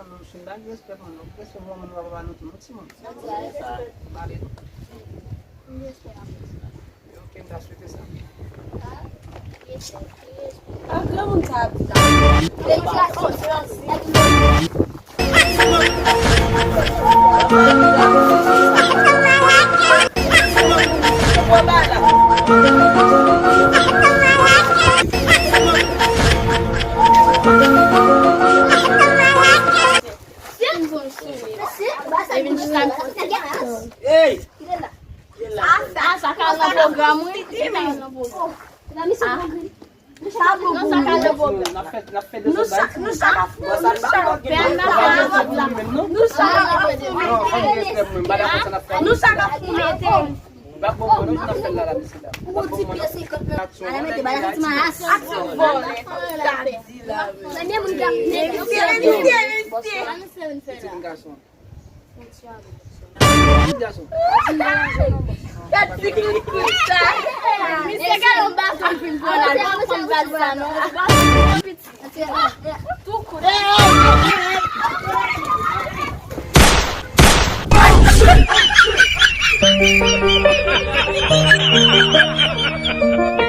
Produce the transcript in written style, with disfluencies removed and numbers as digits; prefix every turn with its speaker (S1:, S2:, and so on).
S1: não xingar, respeito, mano. Porque se o homem não vai no máximo. Marido. Eu quem dá suíte essa.
S2: Kamu sabe.
S1: Ei!
S2: Sacar no programa e
S1: Na fede do dai.
S2: não saca fumete.
S3: Thank you.